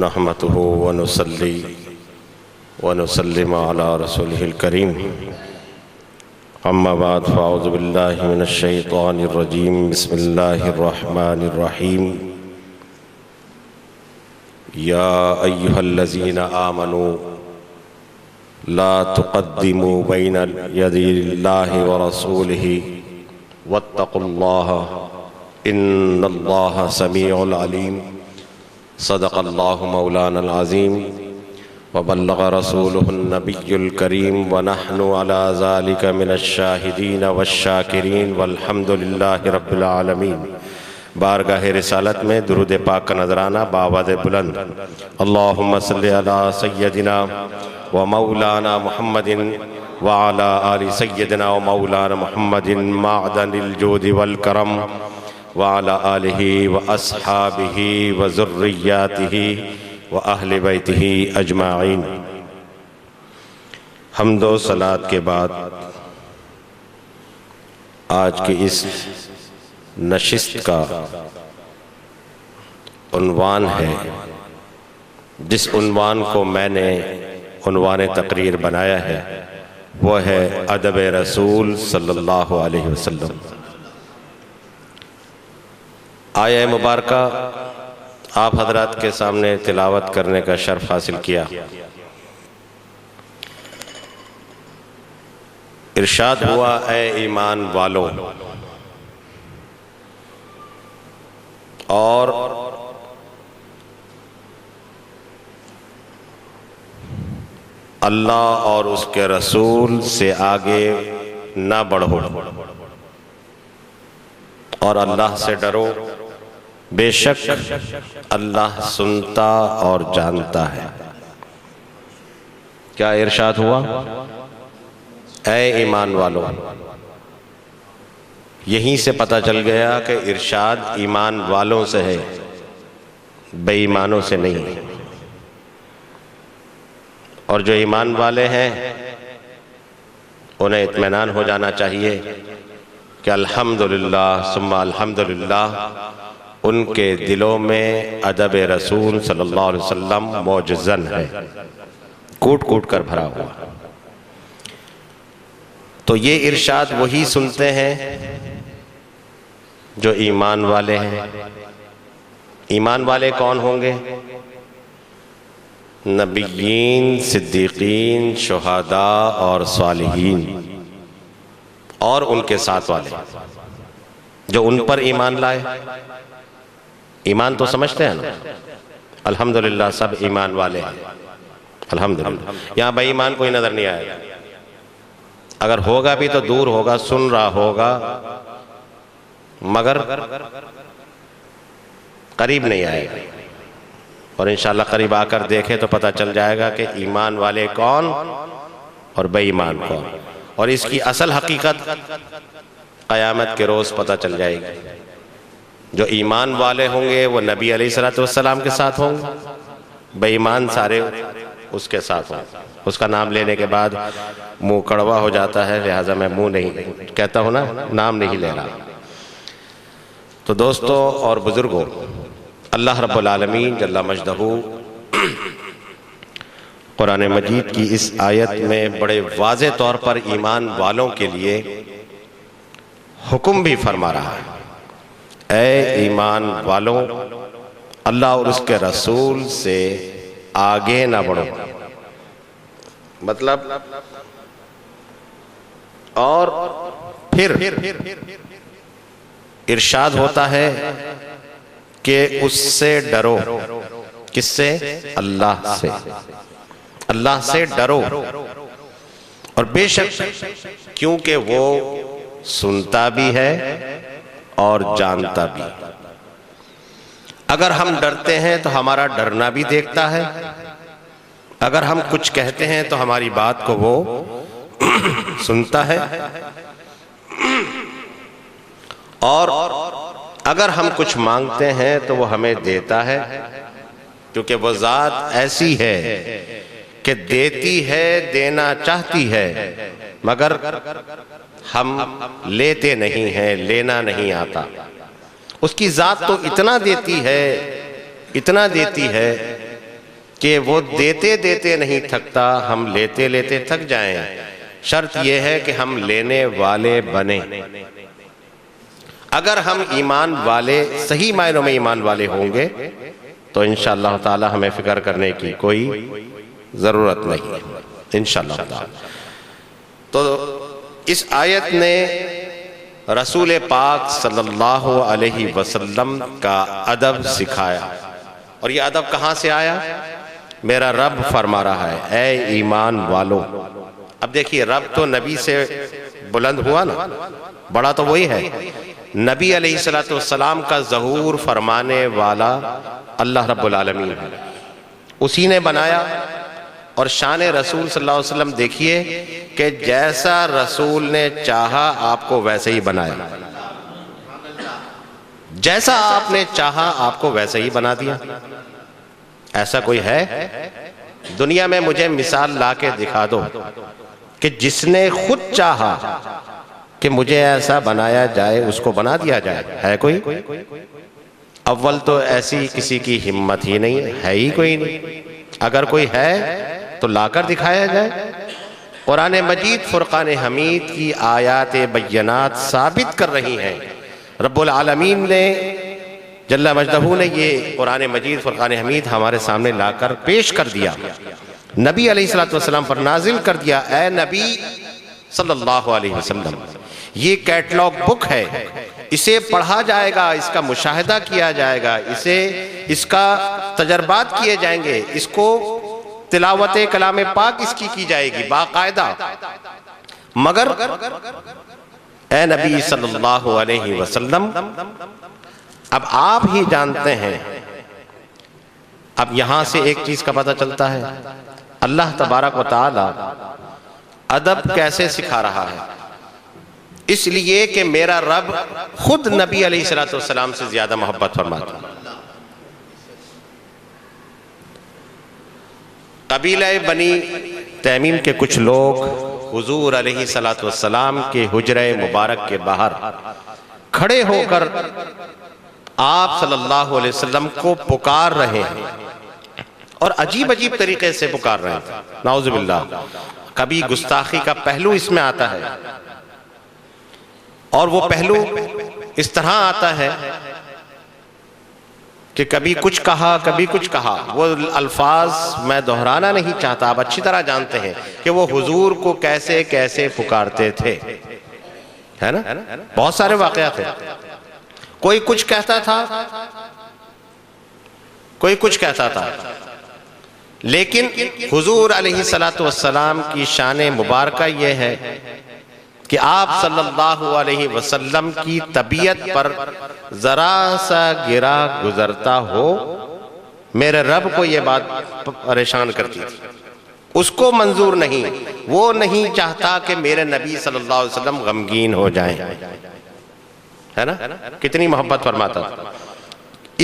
نحمده ونصلي ونسلم على رسوله الكريم اما بعد فاعوذ بالله من الشيطان الرجيم بسم الله الرحمن الرحيم يا أيها الذين آمنوا لا تقدموا بين يدي الله ورسوله واتقوا الله إن الله سميع عليم صدق الله مولانا العظيم وبلغ رسوله النبي الكريم ونحن على ذلك من الشاهدين والشاكرين والحمد لله رب العالمين۔ بارگاہ رسالت میں درود پاک کا نذرانہ بآواز بلند اللہم صلی علی سیدنا و مولانا محمد وعلی آل سیدنا و مولانا محمد معدن الجود والکرم وعلی آلہ و اصحابہ و ذریاتہ و اہل بیتہ اجمعین۔ حمد و صلاۃ کے بعد آج کی اس نشست کا عنوان ہے، جس عنوان کو میں نے عنوان تقریر بنایا ہے وہ ہے ادب رسول صلی اللہ علیہ وسلم۔ آیہ مبارکہ آپ حضرات کے سامنے تلاوت کرنے کا شرف حاصل کیا۔ ارشاد ہوا اے ایمان والوں، اور اللہ اور اس کے رسول سے آگے نہ بڑھو اور اللہ سے ڈرو، بے شک اللہ سنتا اور جانتا ہے۔ کیا ارشاد ہوا؟ اے ایمان والو۔ یہیں سے پتہ چل گیا کہ ارشاد ایمان والوں سے ہے، بے ایمانوں سے نہیں۔ اور جو ایمان والے ہیں انہیں اطمینان ہو جانا چاہیے کہ الحمدللہ ثم الحمدللہ ان کے دلوں میں ادب رسول صلی اللہ علیہ وسلم موجزن ہے، کوٹ کوٹ کر بھرا ہوا۔ تو یہ ارشاد وہی سنتے ہیں جو ایمان والے ہیں۔ ایمان والے کون ہوں گے؟ نبیین، صدیقین، شہداء اور صالحین، اور ان کے ساتھ والے جو ان پر ایمان لائے۔ ایمان تو سمجھتے ہیں نا؟ الحمدللہ سب ایمان والے ہیں، الحمدللہ۔ یہاں بے ایمان کوئی نظر نہیں آئے گا، اگر ہوگا بھی تو دور ہوگا، سن رہا ہوگا مگر قریب نہیں آئے گا۔ اور انشاءاللہ قریب آ کر دیکھے تو پتہ چل جائے گا کہ ایمان والے کون اور بے ایمان کون، اور اس کی اصل حقیقت قیامت کے روز پتہ چل جائے گی۔ جو ایمان والے ہوں گے وہ نبی علیہ السلام کے ساتھ ہوں گے، بے ایمان سارے اس کے ساتھ ہوں گے۔ اس کا نام لینے کے بعد منہ کڑوا ہو جاتا ہے، لہٰذا میں منہ نہیں کہتا ہوں نا، نام نہیں لے رہا۔ تو دوستو اور بزرگوں، اللہ رب العالمین جل مجدہ قرآن مجید کی اس آیت میں بڑے واضح طور پر ایمان والوں کے لیے حکم بھی فرما رہا ہے، اے ایمان والوں، اللہ اور اس کے رسول سے آگے نہ بڑھو۔ مطلب اور پھر ارشاد ہوتا ہے کہ اس سے ڈرو۔ کس سے؟ اللہ سے۔ اللہ سے ڈرو، اور بے شک کیونکہ وہ سنتا بھی ہے اور جانتا بھی۔ اگر ہم ڈرتے ہیں تو ہمارا ڈرنا بھی دیکھتا ہے، اگر ہم کچھ کہتے ہیں تو ہماری بات کو وہ سنتا ہے، اور اگر ہم کچھ مانگتے ہیں تو وہ ہمیں دیتا ہے، کیونکہ وہ ذات ایسی ہے کہ دیتی ہے، دینا چاہتی ہے، مگر ہم لیتے نہیں ہیں، لینا نہیں آتا۔ اس کی ذات تو اتنا دیتی ہے کہ وہ دیتے دیتے نہیں تھکتا، ہم لیتے لیتے تھک جائیں، شرط یہ ہے کہ ہم لینے والے بنیں۔ اگر ہم ایمان والے، صحیح معنوں میں ایمان والے ہوں گے تو انشاءاللہ تعالی ہمیں فکر کرنے کی کوئی ضرورت نہیں انشاءاللہ تعالی۔ تو اس آیت نے رسول پاک صلی اللہ علیہ وسلم کا ادب سکھایا، اور یہ ادب کہاں سے آیا؟ میرا رب فرما رہا ہے اے ایمان والو۔ اب دیکھیے رب تو نبی سے بلند ہوا نا، بڑا تو وہی ہے۔ نبی علیہ السلام کا ظہور فرمانے والا اللہ رب العالمین ہے، اسی نے بنایا۔ اور شان رسول صلی اللہ علیہ وسلم دیکھیے کہ جیسا رسول نے چاہا آپ کو ویسے ہی بنایا، جیسا آپ نے چاہا آپ کو ویسے ہی بنا دیا۔ ایسا کوئی ہے دنیا میں؟ مجھے مثال لا کے دکھا دو کہ جس نے خود چاہا کہ مجھے ایسا بنایا جائے اس کو بنا دیا جائے، ہے کوئی؟ اول تو ایسی کسی کی ہمت ہی نہیں ہے ہی کوئی نہیں۔ اگر کوئی ہے تو لا کر دکھایا جائے۔ قرآن مجید فرقان حمید کی آیات بینات ثابت کر رہی ہیں، رب العالمین نے جل مجدہ نے یہ قرآن مجید فرقان حمید ہمارے سامنے لا کر پیش کر دیا، نبی علیہ السلام پر نازل کر دیا۔ اے نبی صلی اللہ علیہ وسلم، یہ کیٹلاگ بک ہے، اسے پڑھا جائے گا، اس کا مشاہدہ کیا جائے گا، اس کا تجربات کیے جائیں گے، اس کو تلاوت کلام پاک اس کی جائے گی باقاعدہ۔ مگر اے نبی صلی اللہ علیہ وسلم، اب آپ ہی جانتے ہیں، اب یہاں سے ایک چیز کا پتہ چلتا ہے اللہ تبارک و تعالی ادب کیسے سکھا رہا ہے۔ اس لیے کہ میرا رب خود نبی علیہ السلام سے زیادہ محبت فرماتا ہے۔ قبیلہ بنی تیمیم کے کچھ لوگ حضور علیہ السلام کے حجرہ مبارک کے باہر کھڑے ہو کر آپ صلی اللہ علیہ وسلم کو پکار رہے ہیں، اور عجیب عجیب طریقے سے پکار رہے ہیں، نعوذ باللہ۔ کبھی گستاخی کا پہلو اس میں آتا ہے، اور وہ پہلو اس طرح آتا ہے کہ کبھی کچھ کہا کبھی کچھ کہا۔ وہ الفاظ میں دہرانا نہیں چاہتا، آپ اچھی طرح جانتے ہیں کہ وہ حضور کو کیسے کیسے پکارتے تھے، ہے نا؟ بہت سارے واقعات ہیں۔ کوئی کچھ کہتا تھا، کوئی کچھ کہتا تھا، لیکن حضور علیہ السلام کی شان مبارکہ یہ ہے کہ آپ صلی اللہ علیہ وسلم کی طبیعت پر ذرا سا گرا گزرتا ہو، میرے رب کو یہ بات پریشان کرتی تھی، اس کو منظور نہیں، وہ نہیں چاہتا کہ میرے نبی صلی اللہ علیہ وسلم غمگین ہو جائیں، ہے نا؟ کتنی محبت فرماتا تھا۔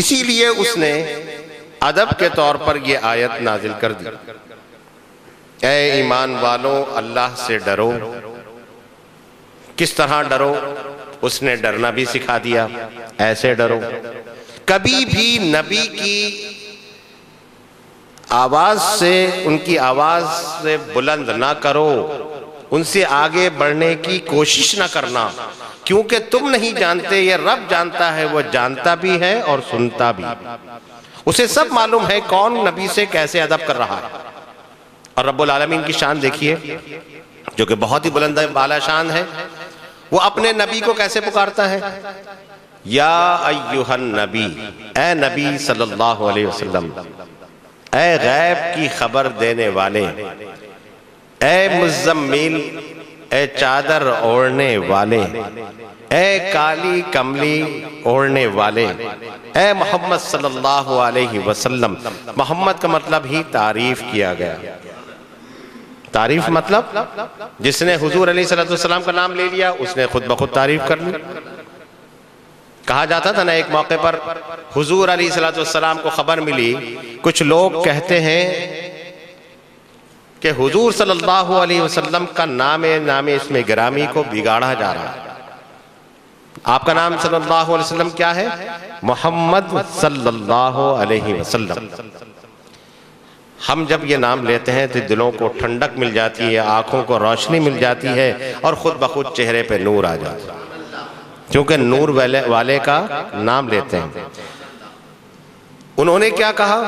اسی لیے اس نے ادب کے طور پر یہ آیت نازل کر دی، اے ایمان والو اللہ سے ڈرو۔ کس طرح ڈرو؟ اس نے ڈرنا بھی سکھا دیا، ایسے ڈرو۔ کبھی بھی نبی کی آواز سے، ان کی آواز سے بلند نہ کرو، ان سے آگے بڑھنے کی کوشش نہ کرنا، کیونکہ تم نہیں جانتے، یہ رب جانتا ہے، وہ جانتا بھی ہے اور سنتا بھی، اسے سب معلوم ہے کون نبی سے کیسے ادب کر رہا ہے۔ اور رب العالمین کی شان دیکھیے جو کہ بہت ہی بلند بالا شان ہے، وہ اپنے نبی کو کیسے پکارتا ہے؟ یا ایہا النبی، اے نبی صلی اللہ علیہ وسلم، اے غیب کی خبر دینے والے، اے مزمل، اے چادر اوڑھنے والے، اے کالی کملی اوڑھنے والے، اے محمد صلی اللہ علیہ وسلم۔ محمد کا مطلب ہی تعریف کیا گیا۔ تعریف مطلب جس نے حضور علیہ السلام کا نام لے لیا اس نے خود بخود تعریف کر لی۔ کہا جاتا تھا نا ایک موقع پر حضور علیہ السلام کو خبر ملی، کچھ لوگ کہتے ہیں کہ حضور صلی اللہ علیہ وسلم کا نام اسم گرامی کو بگاڑا جا رہا ہے۔ آپ کا نام صلی اللہ علیہ وسلم کیا ہے؟ محمد صلی اللہ علیہ وسلم۔ ہم جب یہ نام لیتے ہیں تو دلوں کو ٹھنڈک مل جاتی ہے، آنکھوں کو روشنی مل جاتی ہے، اور خود بخود چہرے پہ نور آ جاتا ہے، کیونکہ نور والے کا نام لیتے ہیں۔ انہوں نے کیا کہا؟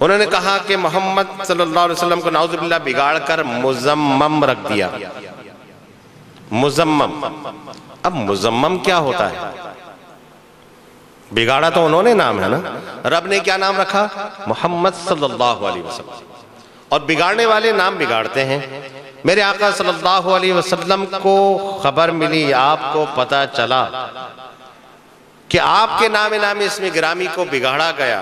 انہوں نے کہا کہ محمد صلی اللہ علیہ وسلم کو نعوذ باللہ بگاڑ کر مزمم رکھ دیا۔ مزمم، اب مزمم کیا ہوتا ہے؟ بگاڑا تو انہوں نے نام ہے نا، رب نے کیا نام رکھا؟ محمد صلی اللہ علیہ وسلم۔ اور بگاڑنے والے نام بگاڑتے ہیں۔ میرے آقا صلی اللہ علیہ وسلم کو خبر ملی، آپ کو پتا چلا کہ آپ کے نام اسم گرامی کو بگاڑا گیا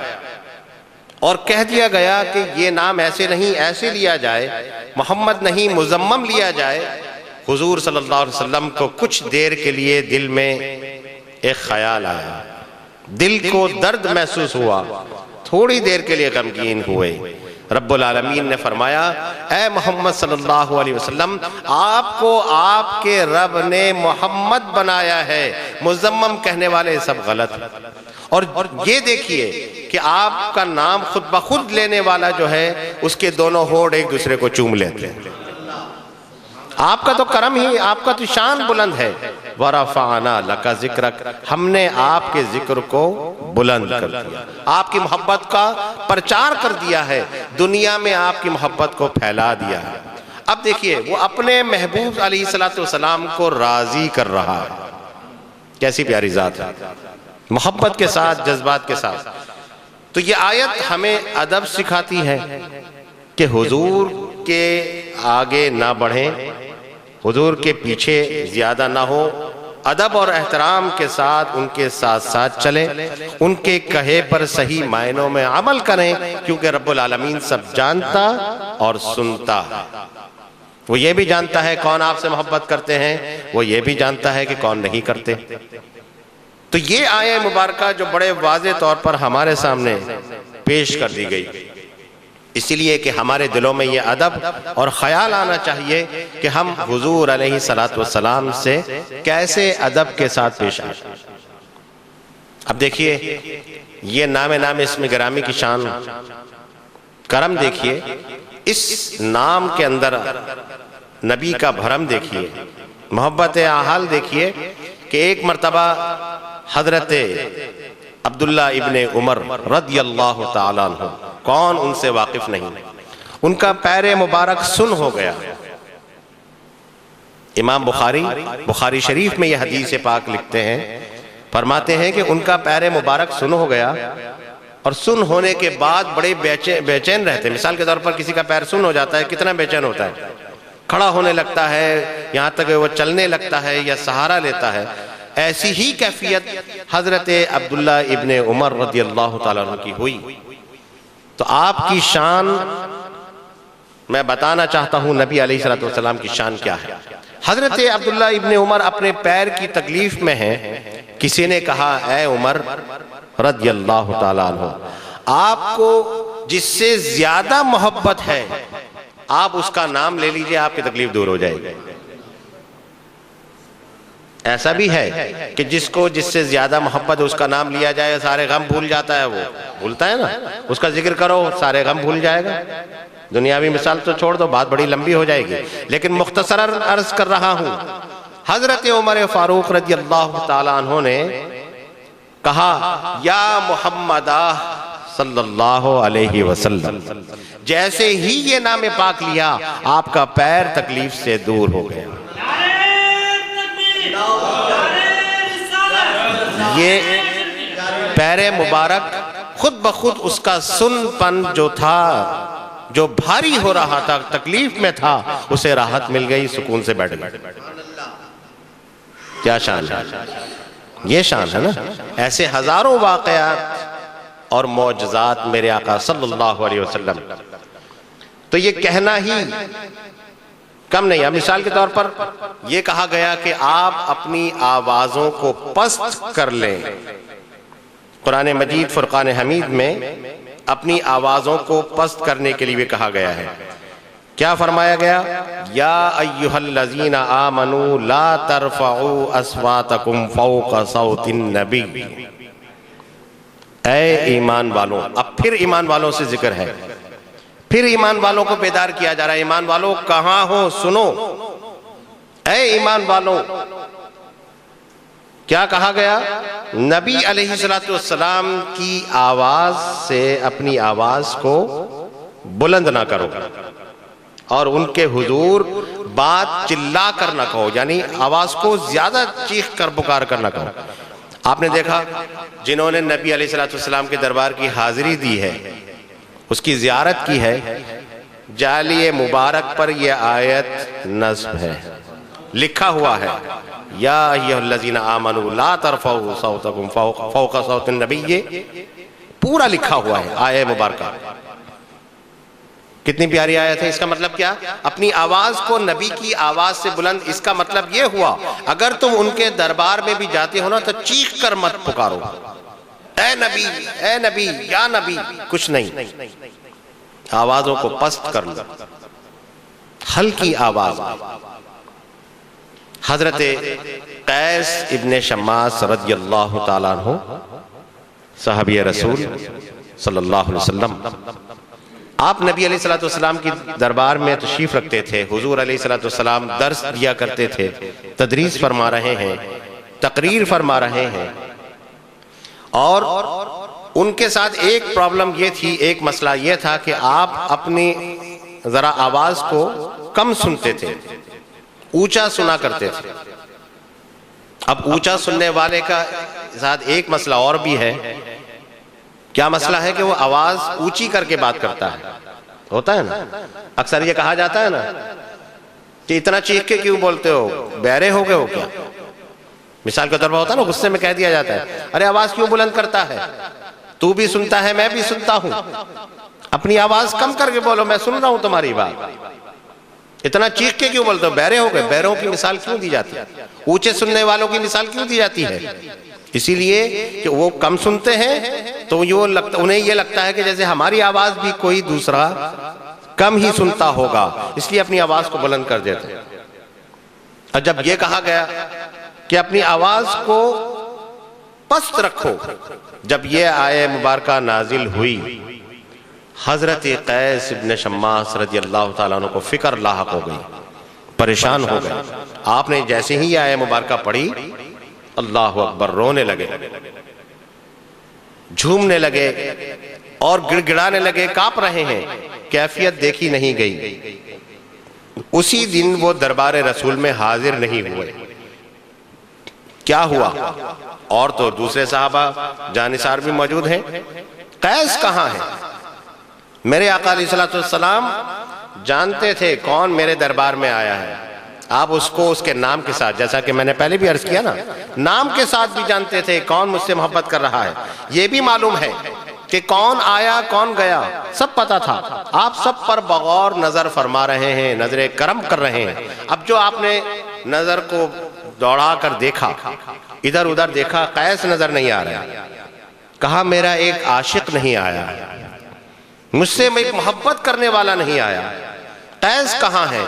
اور کہہ دیا گیا کہ یہ نام ایسے نہیں، ایسے لیا جائے، محمد نہیں مزمم لیا جائے۔ حضور صلی اللہ علیہ وسلم کو کچھ دیر کے لیے دل میں ایک خیال آیا، دل کو درد محسوس ہوا، تھوڑی دیر کے لیے غمگین ہوئے۔ رب العالمین نے فرمایا، اے محمد صلی اللہ علیہ وسلم، آپ کو آپ کے رب نے محمد بنایا ہے، مزمم کہنے والے سب غلط۔ اور یہ دیکھیے کہ آپ کا نام خود بخود لینے والا جو ہے، اس کے دونوں ہونٹ ایک دوسرے کو چوم لیتے ہیں۔ آپ کا تو کرم ہی، آپ کا تو شان بلند ہے۔ وَرَفَعْنَا لَكَ ذِكْرَكَ، ہم نے آپ کے ذکر کو بلند کر دیا، آپ کی محبت کا پرچار کر دیا ہے، دنیا میں آپ کی محبت کو پھیلا دیا ہے۔ اب دیکھیے، وہ اپنے محبوب علیہ السلام کو راضی کر رہا ہے۔ کیسی پیاری ذات ہے، محبت کے ساتھ، جذبات کے ساتھ۔ تو یہ آیت ہمیں ادب سکھاتی ہے کہ حضور کے آگے نہ بڑھیں، حضور کے پیچھے زیادہ نہ ہو، ادب اور احترام کے ساتھ ان کے ساتھ ساتھ چلیں، ان کے کہے پر صحیح معنوں میں عمل کریں، کیونکہ رب العالمین سب جانتا اور سنتا ہے۔ وہ یہ بھی جانتا ہے کون آپ سے محبت کرتے ہیں، وہ یہ بھی جانتا ہے کہ کون نہیں کرتے۔ تو یہ آیہ مبارکہ جو بڑے واضح طور پر ہمارے سامنے پیش کر دی گئی، اسی لیے کہ ہمارے دلوں میں یہ ادب اور خیال آنا چاہیے کہ ہم حضور علیہ السلام سے کیسے ادب کے ساتھ پیش آئیں۔ اب دیکھیے، یہ نام اسم گرامی کی شان، کرم دیکھیے، اس نام کے اندر نبی کا بھرم دیکھیے، محبت احال دیکھیے کہ ایک مرتبہ حضرت عبداللہ ابن عمر رضی اللہ تعالیٰ عنہ، کون ان سے واقف نہیں، ان کا پیر مبارک سن ہو گیا۔ امام بخاری شریف میں یہ حدیث پاک لکھتے ہیں، فرماتے ہیں کہ ان کا پیر مبارک سن ہو گیا، اور سن ہونے کے بعد بڑے بے چین رہتے ہیں۔ مثال کے طور پر کسی کا پیر سن ہو جاتا ہے، کتنا بے چین ہوتا ہے، کھڑا ہونے لگتا ہے، یہاں تک وہ چلنے لگتا ہے یا سہارا لیتا ہے۔ ایسی ہی کیفیت حضرت عبداللہ ابن عمر رضی اللہ تعالیٰ عنہ کی ہوئی۔ تو آپ کی شان میں بتانا چاہتا ہوں، نبی علیہ السلام کی شان کیا ہے۔ حضرت عبداللہ ابن عمر اپنے پیر کی تکلیف میں ہیں، کسی نے کہا، اے عمر رضی اللہ تعالیٰ عنہ، آپ کو جس سے زیادہ محبت ہے، آپ اس کا نام لے لیجئے، آپ کی تکلیف دور ہو جائے گی۔ ایسا بھی ہے کہ جس سے زیادہ محبت ہے، اس کا نام لیا جائے، سارے غم بھول جاتا ہے، وہ بھولتا ہے نا، اس کا ذکر کرو، سارے غم بھول جائے گا۔ دنیاوی مثال تو چھوڑ دو، بات بڑی لمبی ہو جائے گی، لیکن مختصر عرض کر رہا ہوں۔ حضرت عمر فاروق رضی اللہ تعالیٰ عنہ نے کہا، یا محمدہ صلی اللہ علیہ وسلم، جیسے ہی یہ نام پاک لیا، آپ کا پیر تکلیف سے دور ہو گیا۔ یہ پیر مبارک خود بخود اس کا سن پن جو تھا، جو بھاری ہو رہا تھا، تکلیف میں تھا، اسے راحت مل گئی، سکون سے بیٹھ گئی۔ کیا شان ہے، یہ شان ہے نا۔ ایسے ہزاروں واقعات اور معجزات میرے آقا صلی اللہ علیہ وسلم۔ تو یہ کہنا ہی کم نہیں ہے۔ مثال کے طور پر یہ کہا گیا کہ آپ اپنی آوازوں کو پست کر لیں۔ قرآن مجید فرقان حمید میں اپنی آوازوں کو پست کرنے کے لیے کہا گیا ہے۔ کیا فرمایا گیا؟ یا ایھا الذین آمنوا لا ترفعوا اصواتکم فوق صوت النبی، اے ایمان والوں۔ اب پھر ایمان والوں سے ذکر ہے، پھر ایمان والوں کو بیدار کیا جا رہا ہے، ایمان والوں کہاں ہو سنو، اے ایمان والوں. کیا کہا گیا؟ نبی علیہ السلام کی آواز سے اپنی آواز کو بلند نہ کرو، اور ان کے حضور بات چلا کر نہ کہو، یعنی آواز کو زیادہ چیخ کر پکار کر نہ کہو. آپ نے دیکھا جنہوں نے نبی علیہ السلام کے دربار کی حاضری دی ہے، اس کی زیارت کی ہے، جالی مبارک پر یہ آیت نصب ہے، لکھا ہوا ہے یا ایھا الذین آمنوا لا ترفعوا صوتکم فوق صوت النبی، پورا لکھا ہوا ہے آیہ مبارکہ. کتنی پیاری آیت ہے. اس کا مطلب کیا؟ اپنی آواز کو نبی کی آواز سے بلند. اس کا مطلب یہ ہوا اگر تم ان کے دربار میں بھی جاتے ہو نا تو چیخ کر مت پکارو، اے نبی اے نبی یا نبی، کچھ نہیں، آوازوں کو پست کر لو، ہلکی آواز. حضرت قیس ابن شماس رضی اللہ تعالیٰ عنہ، صحابی رسول صلی اللہ علیہ وسلم، آپ نبی علیہ السلام کی دربار میں تشریف رکھتے تھے. حضور علیہ السلام درس دیا کرتے تھے، تدریس فرما رہے ہیں، تقریر فرما رہے ہیں، اور ان کے ساتھ ایک پرابلم یہ تھی، ایک مسئلہ یہ تھا کہ آپ اپنی ذرا آواز کو کم سنتے تھے، اونچا سنا کرتے تھے. اب اونچا سننے والے کا ساتھ ایک مسئلہ اور بھی ہے. کیا مسئلہ ہے؟ کہ وہ آواز اونچی کر کے بات کرتا ہے. ہوتا ہے نا، اکثر یہ کہا جاتا ہے نا کہ اتنا چیخ کے کیوں بولتے ہو، بہرے ہو گئے ہو کیا؟ مثال کے طور پر ہوتا ہے نا، غصے میں کہہ دیا جاتا ہے ارے آواز کیوں بلند کرتا ہے، تو بھی سنتا ہے میں بھی سنتا ہوں، اپنی آواز کم کر کے بولو، میں سن رہا ہوں تمہاری بات، اتنا چیخ کے کیوں بولتے ہو، بہرے ہو گئے. بہروں کی مثال کیوں دی جاتی ہے؟ اونچے سننے والوں کی مثال کیوں دی جاتی ہے؟ اسی لیے کہ وہ کم سنتے ہیں تو انہیں یہ لگتا ہے کہ جیسے ہماری آواز بھی کوئی دوسرا کم ہی سنتا ہوگا، اس لیے اپنی آواز کو بلند کر دیتے ہیں. اور جب یہ کہا گیا کہ اپنی آواز کو پست رکھو، جب یہ آیہ مبارکہ نازل ہوئی، حضرت قیس ابن شماس رضی اللہ تعالیٰ عنہ کو فکر لاحق ہو گئی، پریشان ہو گئے. آپ نے جیسے ہی یہ آیہ مبارکہ پڑھی، اللہ اکبر، رونے لگے، جھومنے لگے اور گڑ گڑانے لگے، کانپ رہے ہیں. کیفیت دیکھی نہیں گئی. اسی دن وہ دربار رسول میں حاضر نہیں ہوئے. کیا ہوا؟ اور تو دوسرے صحابہ جانثار بھی موجود ہیں. قیس کہاں ہے؟ میرے آقا علیہ السلام جانتے تھے کون میرے دربار میں آیا ہے. آپ اس کو اس کے نام کے ساتھ، جیسا کہ میں نے پہلے بھی عرض کیا نا، نام کے ساتھ بھی جانتے تھے کون مجھ سے محبت کر رہا ہے. یہ بھی معلوم ہے کہ کون آیا کون گیا، سب پتا تھا. آپ سب پر بغور نظر فرما رہے ہیں، نظر کرم کر رہے ہیں. اب جو آپ نے نظر کو دوڑا کر دیکھا، ادھر ادھر دیکھا، قیس نظر نہیں آ رہا. کہا میرا ایک عاشق نہیں آیا، مجھ سے ایک محبت کرنے والا نہیں آیا. قیس کہاں ہے؟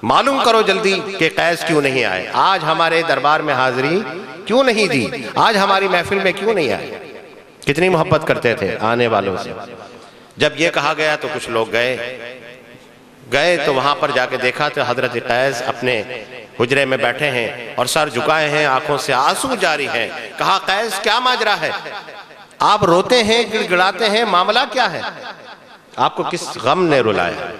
معلوم کرو جلدی کہ قیس کیوں نہیں آئے، آج ہمارے دربار میں حاضری کیوں نہیں دی، آج ہماری محفل میں کیوں نہیں آئے. کتنی محبت کرتے تھے آنے والوں سے. جب یہ کہا گیا تو کچھ لوگ گئے تو وہاں پر جا کے دیکھا تو حضرت قیس اپنے حجرے میں بیٹھے ہیں اور سر جھکائے ہیں، آنکھوں سے آنسو جاری ہیں. کہا قیس کیا ماجرا ہے، آپ روتے ہیں، گڑ گڑاتے ہیں، معاملہ کیا ہے؟ آپ کو کس غم نے رلایا؟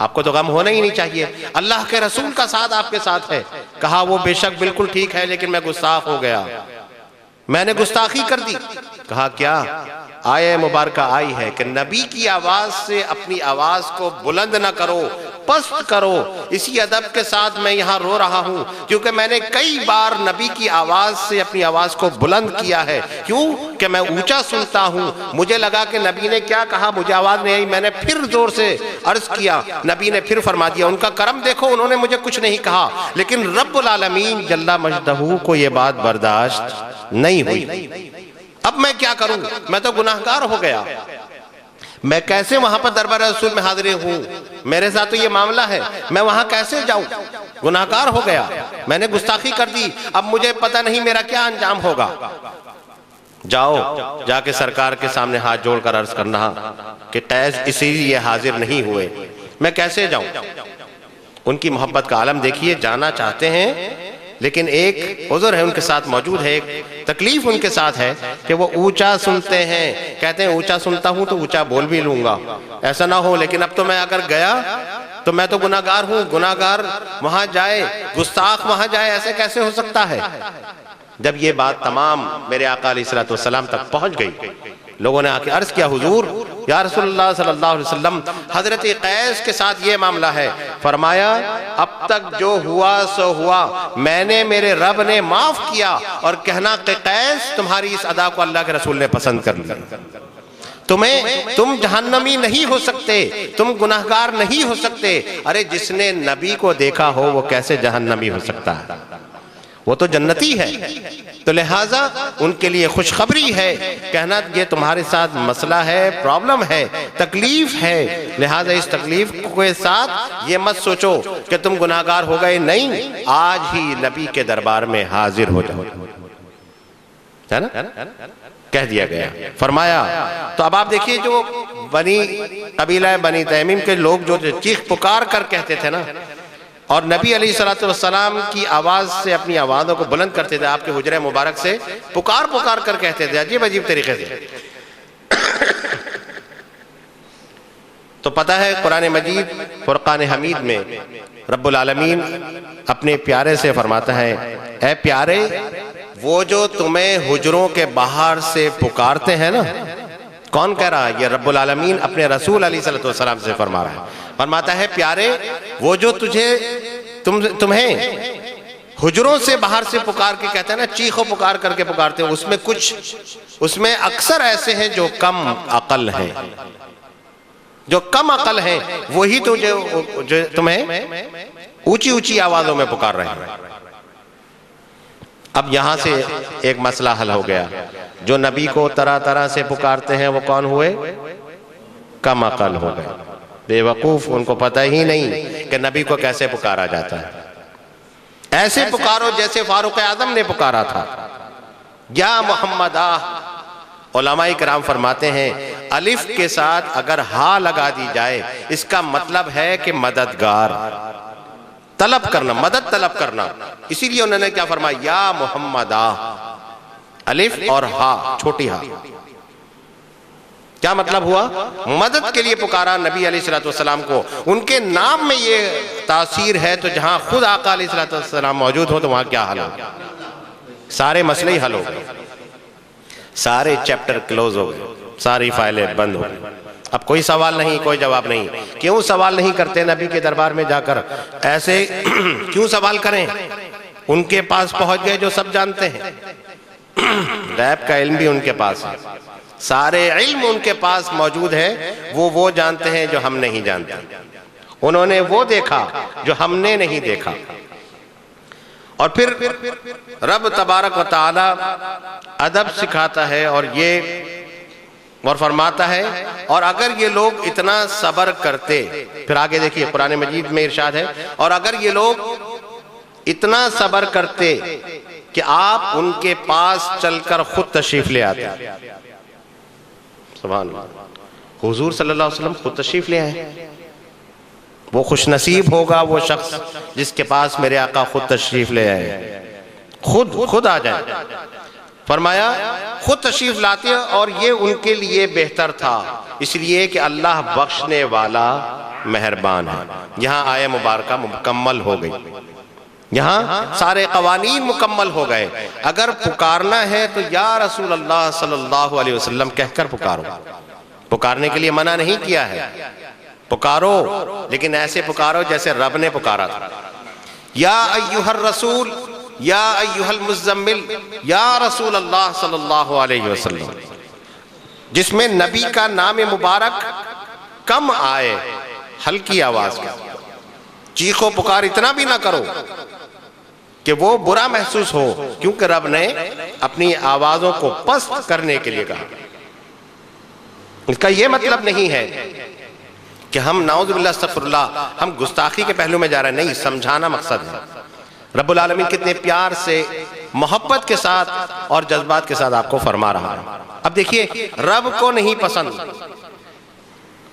آپ کو تو غم ہونا ہی نہیں چاہیے، اللہ کے رسول کا ساتھ آپ کے ساتھ ہے. کہا وہ بے شک بالکل ٹھیک ہے، لیکن میں گستاخ ہو گیا، میں نے گستاخی کر دی. کہا کیا؟ آیہ مبارکہ آئی ہے کہ نبی کی آواز سے اپنی آواز کو بلند نہ کرو، پست کرو. اسی ادب کے ساتھ میں یہاں رو رہا ہوں کیونکہ میں نے کئی بار نبی کی آواز سے اپنی آواز کو بلند کیا ہے. کیوں کہ میں اونچا سنتا ہوں. مجھے لگا کہ نبی نے کیا کہا، مجھے آواز نہیں آئی، میں نے پھر زور سے عرض کیا، نبی نے پھر فرما دیا. ان کا کرم دیکھو، انہوں نے مجھے کچھ نہیں کہا، لیکن رب العالمین جل مجدہ کو یہ بات برداشت نہیں ہوئی. اب میں کیا کروں؟ میں تو گناہگار ہو گیا، میں کیسے وہاں پر دربار رسول میں حاضر ہوں؟ میرے ساتھ تو یہ معاملہ ہے، میں وہاں کیسے جاؤں؟ گناہگار ہو گیا، میں نے گستاخی کر دی، اب مجھے پتہ نہیں میرا کیا انجام ہوگا. جاؤ جا کے سرکار کے سامنے ہاتھ جوڑ کر عرض کرنا کہ قیس اسی لیے حاضر نہیں ہوئے، میں کیسے جاؤں؟ ان کی محبت کا عالم دیکھیے، جانا چاہتے ہیں لیکن ایک عذر ہے ان کے ساتھ موجود ہے، ایک تکلیف ان کے ساتھ ہے کہ وہ اونچا سنتے ہیں، کہتے ہیں اونچا سنتا ہوں تو اونچا بول بھی لوں گا، ایسا نہ ہو لیکن اب تو میں اگر گیا تو میں تو گناہگار ہوں، گناہگار وہاں جائے، گستاخ وہاں جائے، ایسے کیسے ہو سکتا ہے؟ جب یہ بات تمام میرے آقا علیہ السلام تک پہنچ گئی، لوگوں نے آ کے عرض کیا حضور یا رسول اللہ صلی اللہ علیہ وسلم حضرت قیس کے ساتھ یہ معاملہ ہے، فرمایا اب تک جو ہوا سو ہوا، میں نے میرے رب نے معاف کیا، اور کہنا کہ قیس تمہاری اس ادا کو اللہ کے رسول نے پسند کر لیا، تم جہنمی نہیں ہو سکتے، تم گناہگار نہیں ہو سکتے۔ ارے جس نے نبی کو دیکھا ہو وہ کیسے جہنمی ہو سکتا ہے؟ وہ تو جنتی ہے۔ تو لہٰذا ان کے لیے خوشخبری ہے، کہنا یہ تمہارے ساتھ مسئلہ ہے، پرابلم ہے، تکلیف ہے، لہٰذا اس تکلیف کے ساتھ یہ مت سوچو کہ تم گناہگار ہو گئے، نہیں، آج ہی نبی کے دربار میں حاضر ہو جاؤ، ہے نا؟ کہہ دیا گیا، فرمایا۔ تو اب آپ دیکھیے جو قبیلہ بنی تیمیم کے لوگ جو چیخ پکار کر کہتے تھے نا، اور نبی علیہ السلام کی آواز سے اپنی آوازوں کو بلند کرتے تھے، آپ کے حجرہ مبارک سے پکار پکار کر کہتے تھے عجیب عجیب طریقے سے۔ تو پتہ ہے قرآن مجید فرقان حمید میں رب العالمین اپنے پیارے سے فرماتا ہے، اے پیارے وہ جو تمہیں حجروں کے باہر سے پکارتے ہیں نا، کون کہہ رہا ہے؟ یہ رب العالمین اپنے رسول علیہ السلام سے فرما رہا ہے، فرماتا ہے پیارے وہ جو تمہیں حجروں سے باہر سے پکار کے کہتے ہیں نا، چیخو پکار کر کے پکارتے ہیں، اس میں اکثر ایسے ہیں جو کم عقل ہیں، جو کم عقل ہیں، وہی تو جو تمہیں اونچی اونچی آوازوں میں پکار رہے ہیں۔ اب یہاں سے ایک مسئلہ حل ہو گیا، جو نبی کو طرح طرح سے پکارتے ہیں وہ کون ہوئے؟ کم عقل ہو گئے، بے وقوف، ان کو پتہ ہی نہیں کہ نبی کو کیسے پکارا جاتا ہے۔ ایسے پکارو جیسے فاروق اعظم نے پکارا تھا، یا محمد آہ۔ علماء کرام فرماتے ہیں الف کے ساتھ اگر ہا لگا دی جائے اس کا مطلب ہے کہ مددگار، طلب کرنا، مدد طلب کرنا، اسی لیے انہوں نے کیا فرمایا؟ یا محمد آہ، الف اور ہا، چھوٹی ہا، کیا مطلب ہوا؟ مدد کے لیے پکارا نبی علیہ السلام کو۔ ان کے نام میں یہ تاثیر ہے، تو جہاں خود آقا علیہ السلام موجود ہو تو وہاں کیا حل ہو؟ سارے مسئلے ہی حل ہو گئے، سارے چیپٹر کلوز ہو گئے، ساری فائلیں بند ہو گئی، اب کوئی سوال نہیں، کوئی جواب نہیں۔ کیوں سوال نہیں کرتے نبی کے دربار میں جا کر؟ ایسے کیوں سوال کریں؟ ان کے پاس پہنچ گئے جو سب جانتے ہیں، غیب کا علم بھی ان کے پاس ہے، سارے علم ان کے پاس موجود ہے، وہ جانتے ہیں جو ہم نہیں جانتے، انہوں نے وہ دیکھا جو ہم نے نہیں دیکھا۔ اور پھر رب تبارک و تعالی ادب سکھاتا ہے اور فرماتا ہے، اور اگر یہ لوگ اتنا صبر کرتے، پھر آگے دیکھیے قرآن مجید میں ارشاد ہے، اور اگر یہ لوگ اتنا صبر کرتے کہ آپ ان کے پاس چل کر خود تشریف لے آتے۔ سبحان اللہ، حضور صلی اللہ علیہ وسلم خود تشریف لے آئے، وہ خوش نصیب ہوگا وہ شخص جس کے پاس میرے آقا خود تشریف لے آئے، خود آ جائے۔ فرمایا خود تشریف لاتے، اور یہ ان کے لیے بہتر تھا، اس لیے کہ اللہ بخشنے والا مہربان ہے۔ یہاں آیہ مبارکہ مکمل ہو گئی، یہاں سارے قوانین مکمل ہو گئے۔ اگر پکارنا ہے تو یا رسول اللہ صلی اللہ علیہ وسلم کہہ کر پکارو، پکارنے کے لیے منع نہیں کیا ہے، پکارو، لیکن ایسے پکارو جیسے رب نے پکارا تھا۔ یا ایہا الرسول، یا ایہا المزمل، یا رسول اللہ صلی اللہ علیہ وسلم، جس میں نبی کا نام مبارک کم آئے، ہلکی آواز کا، چیخو پکار اتنا بھی نہ کرو کہ وہ برا محسوس ہو، کیونکہ رب نے اپنی آوازوں کو پست کرنے کے لیے کہا۔ اس کا یہ مطلب نہیں ہے کہ ہم نعوذ باللہ استغفر اللہ ہم گستاخی کے پہلو میں جا رہے ہیں، نہیں، سمجھانا مقصد ہے۔ رب العالمین کتنے پیار سے، محبت کے ساتھ اور جذبات کے ساتھ آپ کو فرما رہا ہے۔ اب دیکھیے، رب کو نہیں پسند،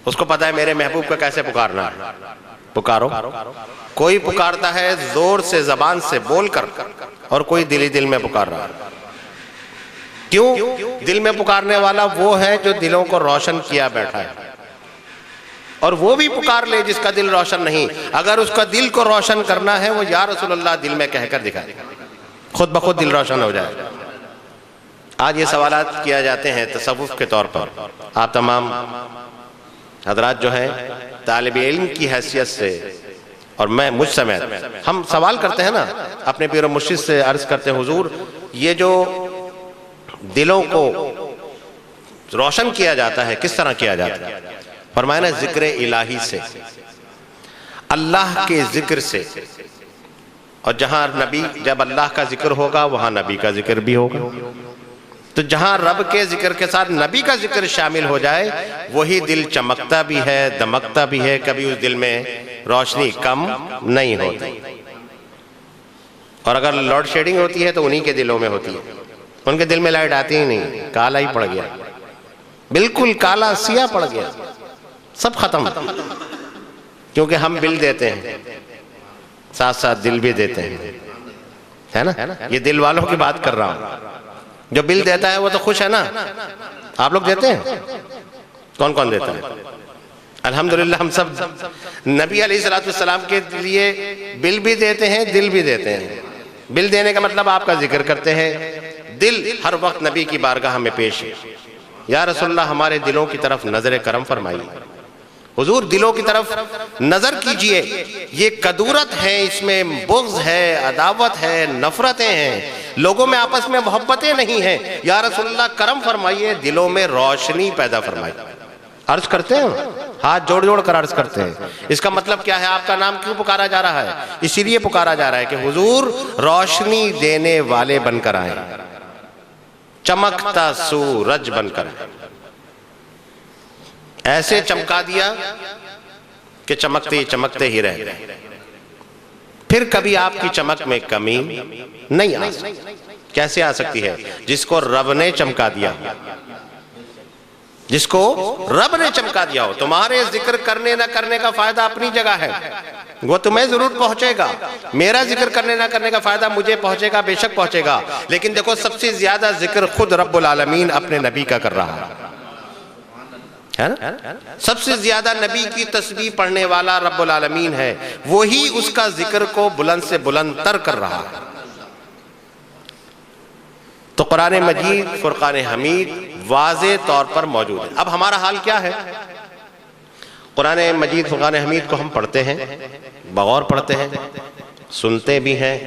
اس کو پتا ہے میرے محبوب کا کیسے پکارنا ہے، پکارو۔ کوئی پکارتا ہے زور سے، زبان سے بول کر، اور کوئی دل ہی دل میں پکار رہا ہے۔ کیوں؟ دل میں پکارنے والا وہ ہے جو دلوں کو روشن کیا بیٹھا ہے، اور وہ بھی پکار لے جس کا دل روشن نہیں۔ اگر اس کا دل کو روشن کرنا ہے، وہ یا رسول اللہ دل میں کہہ کر دکھائے، خود بخود دل روشن ہو جائے۔ آج یہ سوالات کیا جاتے ہیں تصوف کے طور پر۔ آپ تمام حضرات جو ہیں طالب علم کی حیثیت سے، اور میں مجھ سمیت، ہم سوال کرتے ہیں نا اپنے پیر و مرشد سے، عرض کرتے ہیں حضور یہ جو دلوں کو روشن کیا جاتا ہے کس طرح کیا جاتا ہے؟ فرمایا نا ذکر الہی سے، اللہ کے ذکر سے، اور جہاں نبی، جب اللہ کا ذکر ہوگا وہاں نبی کا ذکر بھی ہوگا، تو جہاں رب کے ذکر کے ساتھ نبی کا ذکر شامل ہو جائے وہی دل چمکتا بھی ہے، دمکتا بھی ہے، کبھی اس دل میں روشنی کم نہیں ہوتی۔ اور اگر لوڈ شیڈنگ ہوتی ہے تو انہی کے دلوں میں ہوتی ہے، ان کے دل میں لائٹ آتی ہی نہیں، کالا ہی پڑ گیا، بالکل کالا سیاہ پڑ گیا، سب ختم۔ کیونکہ ہم بل دیتے ہیں، ساتھ ساتھ دل بھی دیتے ہیں، ہے نا؟ یہ دل والوں کی بات کر رہا ہوں۔ جو بل دیتا ہے وہ تو خوش ہے نا؟ آپ لوگ دیتے ہیں؟ کون کون دیتا ہے؟ الحمدللہ ہم سب نبی علیہ السلام کے لیے بل بھی دیتے ہیں، دل بھی دیتے ہیں۔ بل دینے کا مطلب آپ کا ذکر کرتے ہیں، دل ہر وقت نبی کی بارگاہ میں پیش ہے۔ یا رسول اللہ ہمارے دلوں کی طرف نظر کرم فرمائیے، حضور دلوں کی طرف نظر کیجئے، یہ کدورت ہے، اس میں بغض ہے، عداوت ہے، نفرتیں ہیں، لوگوں میں آپس میں محبتیں نہیں ہیں، یا رسول اللہ کرم فرمائیے، دلوں میں روشنی پیدا فرمائیے۔ عرض کرتے ہیں، ہاتھ جوڑ جوڑ کر عرض کرتے ہیں۔ اس کا مطلب کیا ہے؟ آپ کا نام کیوں پکارا جا رہا ہے؟ اسی لیے پکارا جا رہا ہے کہ حضور روشنی دینے والے بن کر آئیں، چمکتا سورج بن کر آئیں۔ ایسے چمکا دیا کہ چمکتے چمکتے ہی رہ گئے، پھر کبھی آپ کی چمک میں کمی نہیں آ سکتی۔ کیسے آ سکتی ہے؟ جس کو رب نے چمکا دیا، جس کو رب نے چمکا دیا ہو۔ تمہارے ذکر کرنے نہ کرنے کا فائدہ اپنی جگہ ہے، وہ تمہیں ضرور پہنچے گا، میرا ذکر کرنے نہ کرنے کا فائدہ مجھے پہنچے گا، بے شک پہنچے گا، لیکن دیکھو سب سے زیادہ ذکر خود رب العالمین اپنے نبی کا کر رہا ہے نا؟ سب سے زیادہ نبی کی تسبیح پڑھنے والا رب العالمین ہے، وہی اس کا ذکر کو بلند سے بلند تر کر رہا ہے۔ تو قرآن مجید، فرقان حمید واضح طور پر موجود ہے۔ اب ہمارا حال کیا ہے؟ قرآن مجید، فرقان حمید کو ہم پڑھتے ہیں، بغور پڑھتے ہیں، سنتے بھی ہیں،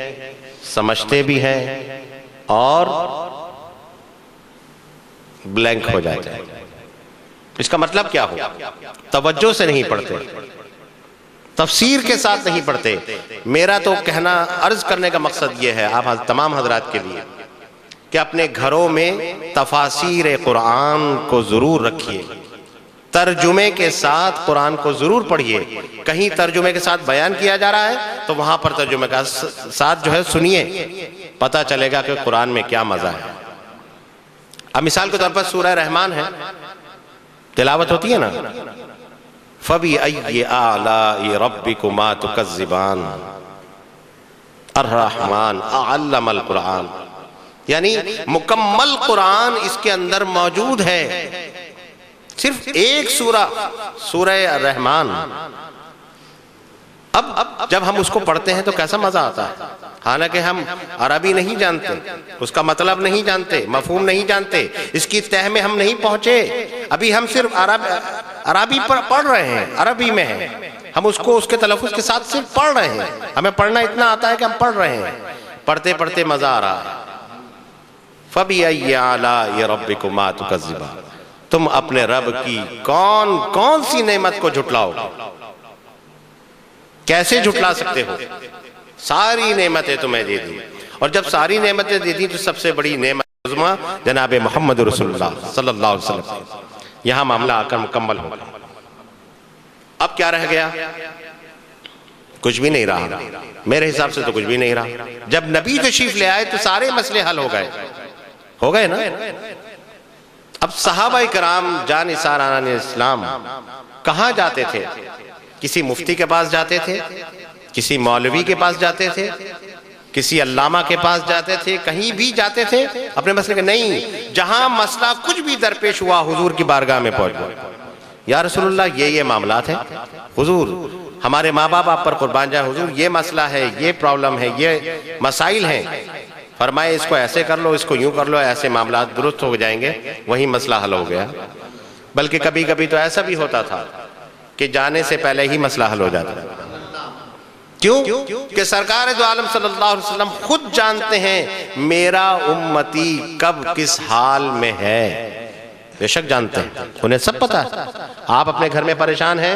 سمجھتے بھی ہیں، اور بلینک ہو جاتے ہیں۔ اس کا مطلب کیا ہو؟ توجہ سے نہیں پڑھتے، تفسیر کے ساتھ نہیں پڑھتے۔ میرا تو کہنا، عرض کرنے کا مقصد یہ ہے آپ تمام حضرات کے لیے کہ اپنے گھروں میں تفاسیر قرآن کو ضرور رکھیے، ترجمے کے ساتھ قرآن کو ضرور پڑھیے۔ کہیں ترجمے کے ساتھ بیان کیا جا رہا ہے تو وہاں پر ترجمے کے ساتھ جو ہے سنیے، پتہ چلے گا کہ قرآن میں کیا مزہ ہے۔ اب مثال کے طور پر سورہ رحمان ہے، تلاوت ہوتی ہے نا، فَبِأَيِّ آلَاءِ رَبِّكُمَا تُكَذِّبَانِ الرحمن علم القرآن، یعنی مکمل قرآن اس کے اندر موجود ہے۔ صرف ایک سورہ، سورہ الرحمن۔ اب جب ہم اس کو پڑھتے ہیں تو کیسا مزہ آتا ہے، حالانکہ ہم عربی نہیں جانتے، اس کا مطلب نہیں جانتے، مفہوم نہیں جانتے، اس کی تہ میں ہم نہیں پہنچے، ابھی ہم صرف عربی پر پڑھ رہے ہیں، عربی میں ہیں، ہم اس کو اس کے تلفظ کے ساتھ صرف پڑھ رہے ہیں، ہمیں پڑھنا اتنا آتا ہے کہ ہم پڑھ رہے ہیں، پڑھتے پڑھتے مزہ آ رہا ہے۔ فَبِأَيِّ آلَاءِ رَبِّكُمَا تُكَذِّبَانِ، تم اپنے رب کی کون کون سی نعمت کو جھٹلاؤ، کیسے جھٹلا سکتے ہو؟ ساری نعمتیں تمہیں دے دی، اور جب ساری نعمتیں دے دی تو سب سے بڑی نعمت عظمی جناب محمد رسول اللہ صلی اللہ علیہ وسلم، یہاں معاملہ آ کر مکمل ہو گیا۔ اب کیا رہ گیا؟ کچھ بھی نہیں رہا، میرے حساب سے تو کچھ بھی نہیں رہا۔ جب نبی تشریف لے آئے تو سارے مسئلے حل ہو گئے نا۔ اب صحابہ کرام جانثاران اسلام کہاں جاتے تھے؟ کسی مفتی کے پاس جاتے تھے، کسی مولوی کے پاس جاتے تھے، کسی علامہ کے پاس جاتے تھے، کہیں بھی جاتے تھے اپنے مسئلے کے؟ نہیں، جہاں مسئلہ کچھ بھی درپیش ہوا حضور کی بارگاہ میں پہنچ گئے۔ یا رسول اللہ یہ معاملات ہیں، حضور ہمارے ماں باپ آپ پر قربان جائے، حضور یہ مسئلہ ہے، یہ پرابلم ہے، یہ مسائل ہیں، فرمائے اس کو ایسے کر لو، اس کو یوں کر لو، ایسے معاملات درست ہو جائیں گے، وہی مسئلہ حل ہو گیا۔ بلکہ کبھی کبھی تو ایسا بھی ہوتا تھا کہ جانے سے پہلے ہی مسئلہ حل ہو جاتا ہے۔ کیوں کہ سرکار دو عالم صلی اللہ علیہ وسلم خود جانتے ہیں میرا امتی کب کس حال میں ہے، بے شک جانتے ہیں، انہیں سب پتا ہے۔ آپ اپنے گھر میں پریشان ہیں،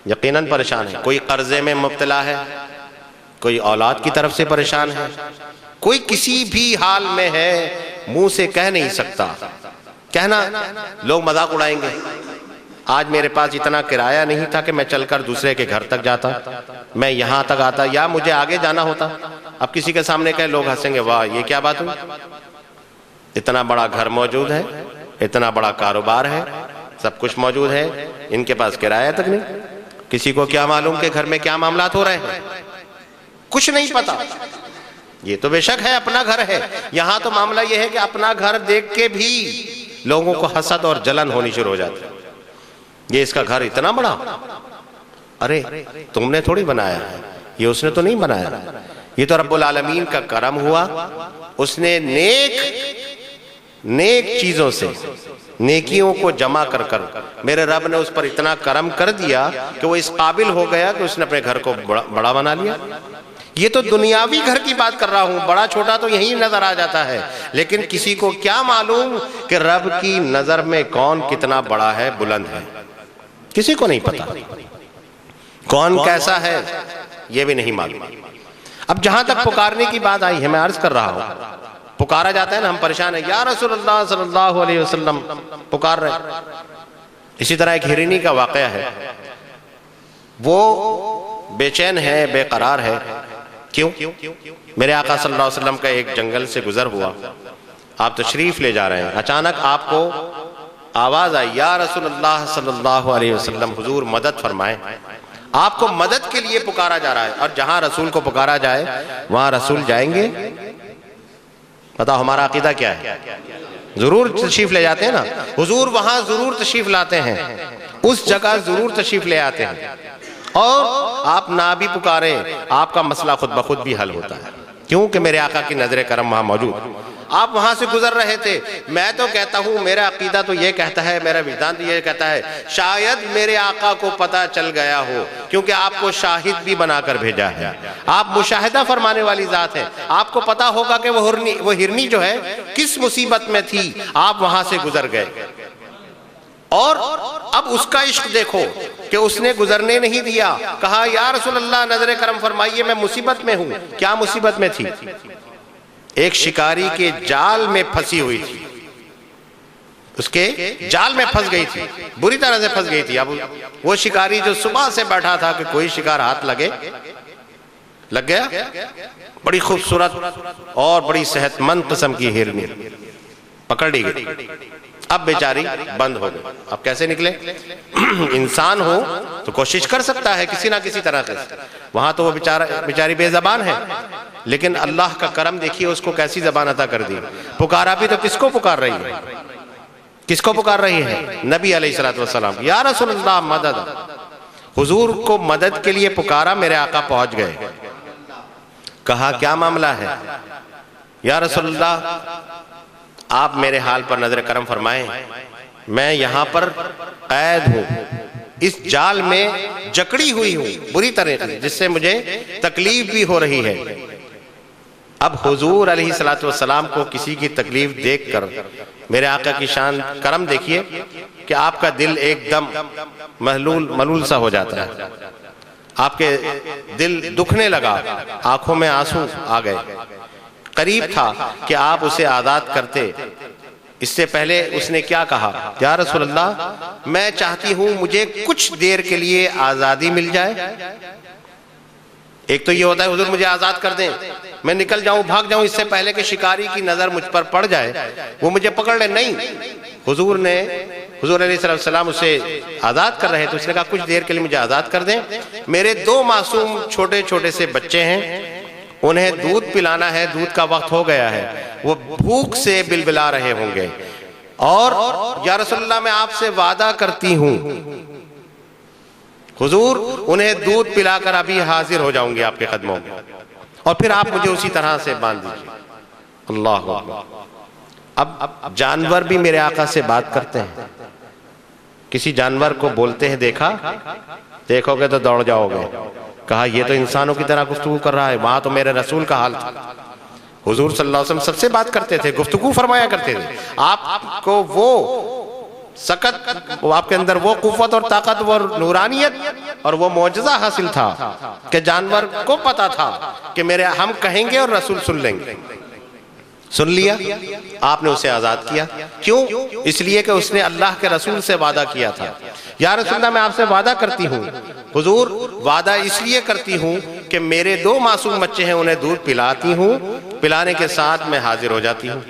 یقیناً پریشان ہیں، کوئی قرضے میں مبتلا ہے، کوئی اولاد کی طرف سے پریشان ہے، کوئی کسی بھی حال میں ہے، منہ سے کہہ نہیں سکتا، کہنا لوگ مذاق اڑائیں گے، آج میرے پاس اتنا کرایہ نہیں تھا کہ میں چل کر دوسرے کے گھر تک جاتا، میں یہاں تک آتا، یا مجھے آگے جانا ہوتا۔ اب کسی کے سامنے کہے لوگ ہنسیں گے، واہ یہ کیا بات ہوئی، اتنا بڑا گھر موجود ہے، اتنا بڑا کاروبار ہے، سب کچھ موجود ہے، ان کے پاس کرایہ تک نہیں۔ کسی کو کیا معلوم کہ گھر میں کیا معاملات ہو رہے ہیں، کچھ نہیں پتا۔ یہ تو بے شک ہے اپنا گھر ہے، یہاں تو معاملہ یہ ہے کہ اپنا گھر دیکھ کے بھی لوگوں کو حسد اور جلن ہونی شروع ہو جاتی ہے، یہ اس کا گھر اتنا بڑا، ارے تم نے تھوڑی بنایا ہے، یہ اس نے تو نہیں بنایا، یہ تو رب العالمین کا کرم ہوا، اس نے نیک چیزوں سے نیکیوں کو جمع کر کر میرے رب نے اس پر اتنا کرم کر دیا کہ وہ اس قابل ہو گیا کہ اس نے اپنے گھر کو بڑا بنا لیا۔ یہ تو دنیاوی گھر کی بات کر رہا ہوں، بڑا چھوٹا تو یہی نظر آ جاتا ہے، لیکن کسی کو کیا معلوم کہ رب کی نظر میں کون کتنا بڑا ہے، بلند ہے، کسی کو نہیں پتا، کون کیسا ہے یہ بھی نہیں معلوم۔ اب جہاں تک پکارنے کی بات آئی ہے، میں عرض کر رہا ہوں، پکارا جاتا ہے نا، ہم پریشان ہیں، یا رسول اللہ صلی اللہ علیہ وسلم پکار رہے۔ اسی طرح ایک ہرنی کا واقعہ ہے، وہ بے چین ہے، بے قرار ہے، کیوں؟ میرے آقا صلی اللہ علیہ وسلم کا ایک جنگل سے گزر ہوا، آپ تشریف لے جا رہے ہیں، اچانک آپ کو آواز آئی، یا رسول اللہ صلی اللہ علیہ وسلم، حضور مدد فرمائیں۔ آپ کو مدد کے لیے پکارا جا رہا ہے، اور جہاں رسول کو پکارا جائے وہاں رسول جائیں گے؟ بتاؤ ہمارا عقیدہ کیا ہے؟ ضرور تشریف لے جاتے ہیں نا، حضور وہاں ضرور تشریف لاتے ہیں، اس جگہ ضرور تشریف لے آتے ہیں، اور آپ نہ بھی پکاریں آپ کا مسئلہ خود بخود بھی حل ہوتا ہے، کیونکہ میرے آقا کی نظر کرم وہاں موجود۔ آپ وہاں سے گزر رہے تھے، میں تو کہتا ہوں، میرا عقیدہ تو یہ کہتا ہے، میرا وجدان تو یہ کہتا ہے، شاید میرے آقا کو پتہ چل گیا ہو، کیونکہ آپ کو شاہد بھی بنا کر بھیجا ہے، آپ مشاہدہ فرمانے والی ذات ہیں، آپ کو پتہ ہوگا کہ وہ ہرنی جو ہے کس مصیبت میں تھی، آپ وہاں سے گزر گئے، اور اب اس کا عشق دیکھو کہ اس نے گزرنے نہیں دیا، کہا یا رسول اللہ نظر کرم فرمائیے، میں مصیبت میں ہوں۔ کیا مصیبت میں تھی؟ ایک شکاری کے جال میں پھنسی ہوئی تھی، اس کے جال میں پھنس گئی تھی، بری طرح سے پھنس گئی تھی۔ اب وہ شکاری جو صبح سے بیٹھا تھا کہ کوئی شکار ہاتھ لگ گیا، بڑی خوبصورت اور بڑی صحت مند قسم کی ہرنی پکڑ لی گئی، اب بیچاری بند ہو گئی۔ اب کیسے نکلے؟ انسان ہو تو کوشش کر سکتا ہے کسی نہ کسی طرح سے، وہاں تو وہ بیچاری بے زبان ہے، لیکن اللہ کا کرم دیکھیے اس کو کیسی زبان عطا کر دی۔ پکارا بھی تو کس کو پکار رہی ہے؟ کس کو پکار رہی ہے؟ نبی علیہ السلام، یا رسول اللہ مدد۔ حضور کو مدد کے لیے پکارا، میرے آقا پہنچ گئے، کہا کیا معاملہ ہے؟ یا رسول اللہ آپ میرے حال پر نظر کرم فرمائیں، میں یہاں پر قید ہوں، اس جال میں جکڑی ہوئی ہوں بری طرح سے، جس سے مجھے تکلیف بھی ہو رہی ہے۔ اب حضور علیہ السلام کو کسی کی تکلیف دیکھ کر میرے آقا کی شان کرم دیکھیے کہ آپ کا دل ایک دم ملول سا ہو جاتا ہے، آپ کے دل دکھنے لگا، آنکھوں میں آنسو آ گئے۔ قریب تھا کہ آپ اسے آزاد کرتے، اس سے پہلے اس نے کیا کہا؟ یا رسول اللہ میں چاہتی ہوں مجھے کچھ دیر کے لیے آزادی مل جائے، ایک تو یہ ہوتا ہے حضور مجھے آزاد کر دیں، میں نکل جاؤں بھاگ جاؤں اس سے پہلے کہ شکاری کی نظر مجھ پر پڑ جائے، وہ مجھے پکڑ لے. نہیں، حضور علیہ السلام اسے آزاد کر رہے تو اس نے کہا کچھ دیر کے لیے مجھے آزاد کر دیں، میرے 2 معصوم چھوٹے چھوٹے سے بچے ہیں، انہیں دودھ پلانا ہے، دودھ کا وقت ہو گیا ہے، وہ بھوک سے بلبلا رہے ہوں گے، اور یا رسول اللہ میں آپ سے وعدہ کرتی ہوں حضور انہیں دودھ پلا کر ابھی حاضر ہو جاؤں گی آپ کے قدموں میں، اور پھر آپ مجھے اسی طرح سے باندھ دیجیے. اللہ اب جانور بھی میرے آقا سے بات کرتے ہیں. کسی جانور کو بولتے ہیں دیکھو گے تو دوڑ جاؤ گے. کہا یہ تو انسانوں کی طرح گفتگو کر رہا ہے، وہاں تو میرے رسول کا حال تھا. حضور صلی اللہ علیہ وسلم سب سے بات کرتے تھے، گفتگو فرمایا کرتے تھے. آپ کو وہ آپ کے اندر وہ قوت اور طاقت اور نورانیت اور وہ معجزہ حاصل تھا کہ جانور کو پتا تھا کہ ہم کہیں گے اور رسول سن لیں گے. سن لیا، آپ نے اسے آزاد کیا. کیوں؟ اس لیے کہ اس نے اللہ کے رسول سے وعدہ کیا تھا. یا رسول اللہ میں آپ سے وعدہ کرتی ہوں، حضور وعدہ اس لیے کرتی ہوں کہ میرے 2 معصوم بچے ہیں، انہیں دودھ پلاتی ہوں، پلانے کے ساتھ میں حاضر ہو جاتی ہوں.